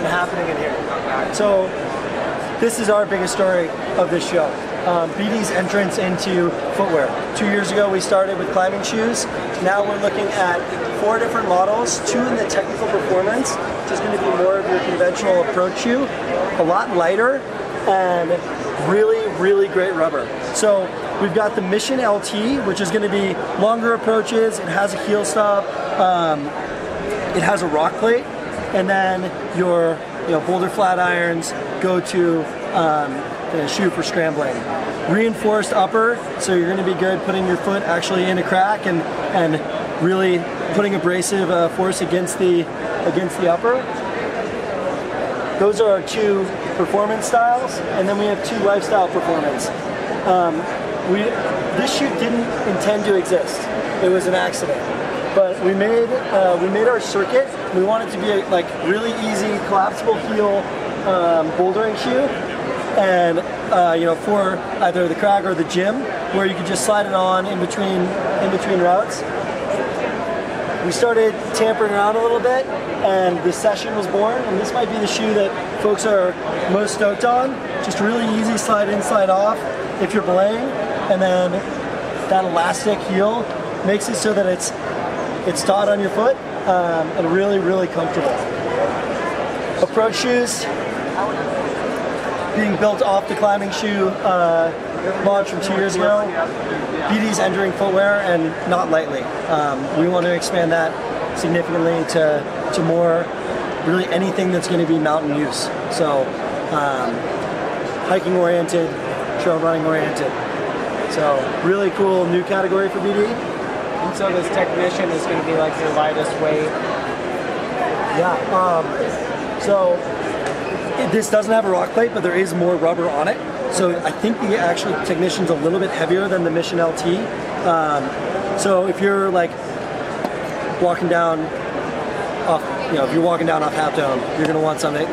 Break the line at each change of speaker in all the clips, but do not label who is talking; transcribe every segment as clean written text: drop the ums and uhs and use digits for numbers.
happening in here. So this is our biggest story of this show. BD's entrance into footwear. 2 years ago we started with climbing shoes. Now we're looking at 4 different models, 2 in the technical performance, which is going to be more of your conventional approach shoe, a lot lighter, and really great rubber. So we've got the Mission LT, which is going to be longer approaches. It has a heel stop, it has a rock plate, and then your boulder flat irons go to the shoe for scrambling. Reinforced upper, so you're going to be good putting your foot actually in a crack and really putting abrasive force against the upper. Those are our 2 performance styles, and then we have 2 lifestyle performance. This shoe didn't intend to exist; it was an accident. But we made our circuit. We want it to be a really easy, collapsible heel bouldering shoe, and for either the crag or the gym, where you can just slide it on in between routes. We started tampering around a little bit, and the Session was born, and this might be the shoe that folks are most stoked on. Just really easy slide in, slide off if you're belaying, and then that elastic heel makes it so that it's taut on your foot and really comfortable. Approach shoes being built off the climbing shoe launch from 2 years ago. BD's entering footwear, and not lightly. We want to expand that significantly to more, really anything that's going to be mountain use. So hiking oriented, trail running oriented. So really cool new category for BD.
And so this Technician is going to be like your lightest weight.
Yeah. So this doesn't have a rock plate, but there is more rubber on it. So I think the actual Technician's a little bit heavier than the Mission LT. So if you're walking down off, if you're walking down off Half Dome, you're gonna want something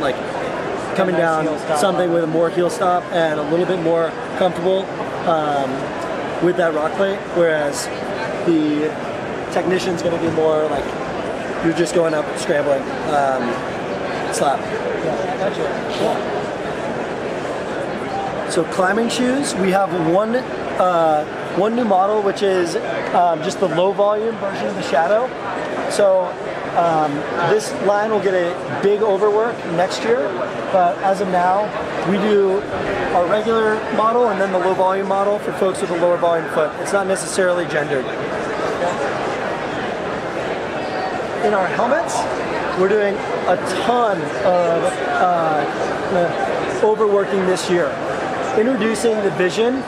coming down, something with a more heel stop and a little bit more comfortable with that rock plate. Whereas the Technician's gonna be more you're just going up scrambling, slap.
Yeah, gotcha.
Cool. So climbing shoes, we have one new model, which is just the low volume version of the Shadow. So this line will get a big overwork next year, but as of now, we do our regular model and then the low volume model for folks with a lower volume foot. It's not necessarily gendered. In our helmets, we're doing a ton of overworking this year. Introducing the Vision.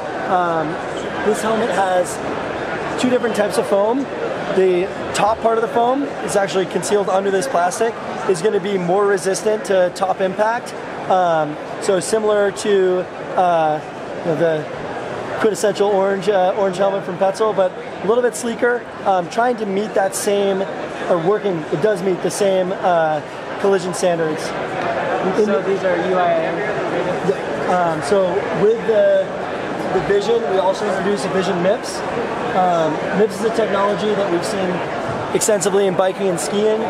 This helmet has 2 different types of foam. The top part of the foam is actually concealed under this plastic, is going to be more resistant to top impact. So similar to the quintessential orange helmet from Petzl, but a little bit sleeker. Trying to meet that same, it does meet the same collision standards.
So these are UIM?
So with the Vision, we also introduced a Vision MIPS. MIPS is a technology that we've seen extensively in biking and skiing.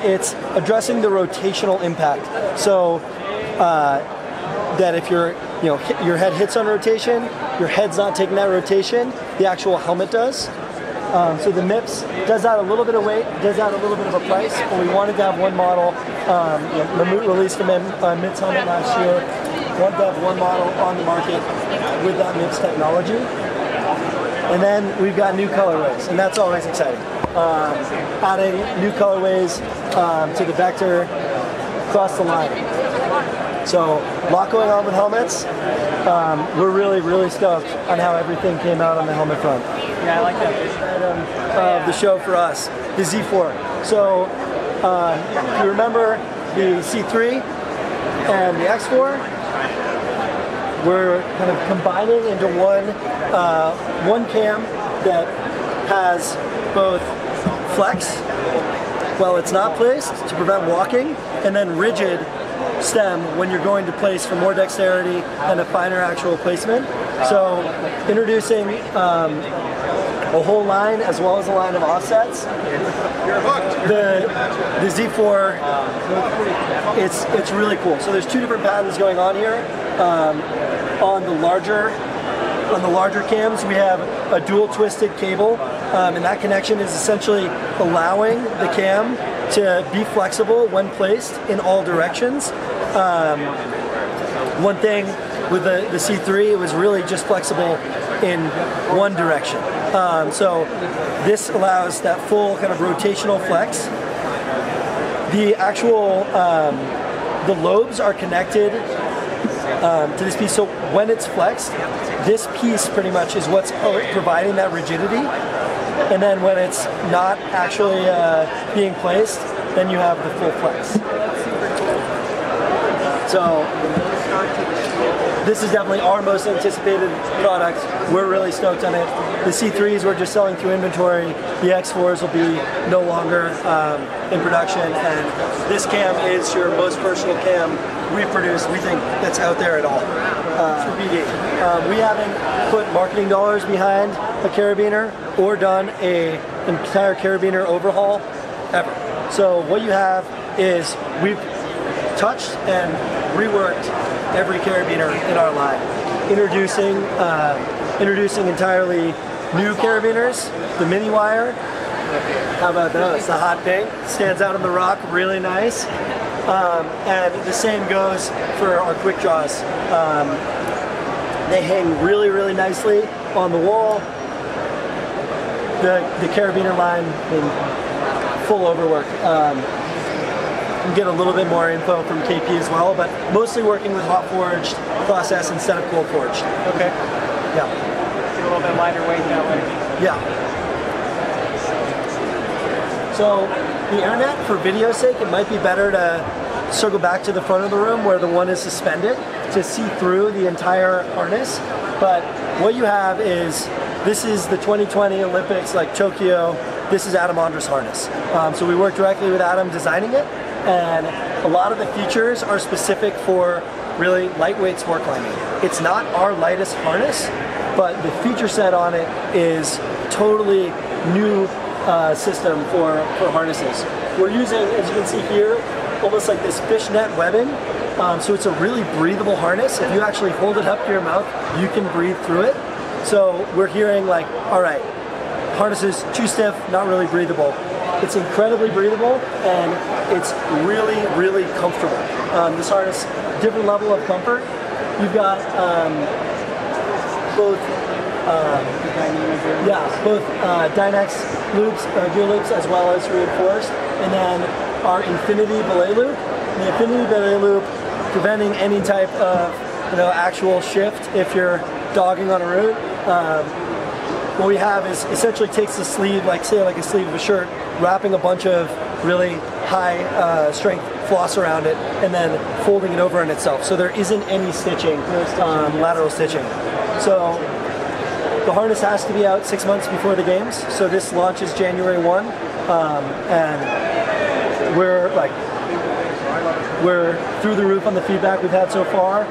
It's addressing the rotational impact. So that if your head hits on rotation, your head's not taking that rotation, the actual helmet does. So the MIPS does add a little bit of weight, does add a little bit of a price, but we wanted to have one model. Mammut released a MIPS helmet last year. Wanted to have one model on the market with that MIPS technology. And then we've got new colorways, and that's always exciting. Adding new colorways to the Vector across the line. So a lot going on with helmets. We're really stoked on how everything came out on the helmet front.
Yeah, I like that.
Of the show for us, the Z4. So if you remember the C3 and the X4, we're kind of combining into one cam that has both flex while it's not placed to prevent walking, and then rigid stem when you're going to place for more dexterity and a finer actual placement. So introducing a whole line as well as a line of offsets
You're hooked.
The Z4, it's really cool. So there's two different patterns going on here. On the larger cams, we have a dual twisted cable, and that connection is essentially allowing the cam to be flexible when placed in all directions. One thing with the C3, it was really just flexible in one direction. So this allows that full kind of rotational flex. The actual, the lobes are connected to this piece, so when it's flexed, this piece pretty much is what's providing that rigidity, and then when it's not actually being placed, then you have the full flex. So this is definitely our most anticipated product. We're really stoked on it. The C3s we're just selling through inventory. The X4s will be no longer in production, and this cam is your most versatile cam we've produced, we think, that's out there at all for BD. We haven't put marketing dollars behind a carabiner or done an entire carabiner overhaul ever. So what you have is we've touched and reworked every carabiner in our line, introducing entirely new carabiners, the mini wire. How about those? The hot pink stands out on the rock, really nice. And the same goes for our quick draws. They hang really, really nicely on the wall. The carabiner line in full overwork. You can get a little bit more info from KP as well, but mostly working with hot forged process instead of cold forged.
Okay.
Yeah.
Get a little bit lighter weight that way.
Yeah. So the internet, for video's sake, it might be better to circle back to the front of the room where the one is suspended to see through the entire harness. But what you have is, this is the 2020 Olympics, like Tokyo. This is Adam Ondra's harness. So we worked directly with Adam designing it, and a lot of the features are specific for really lightweight sport climbing. It's not our lightest harness, but the feature set on it is totally new system for harnesses. We're using, as you can see here, almost like this fishnet webbing. So it's a really breathable harness. If you actually hold it up to your mouth, you can breathe through it. So we're hearing like, all right, harness is too stiff, not really breathable. It's incredibly breathable, and it's really, really comfortable. This harness, different level of comfort. You've got both Dynex loops, gear loops, as well as reinforced, and then our Infinity belay loop. The Infinity belay loop, preventing any type of actual shift if you're dogging on a route. What we have is essentially takes the sleeve, like say like a sleeve of a shirt, wrapping a bunch of really high strength floss around it, and then folding it over on itself. So there isn't any stitching, lateral stitching. So the harness has to be out 6 months before the games. So this launches January 1, and we're through the roof on the feedback we've had so far.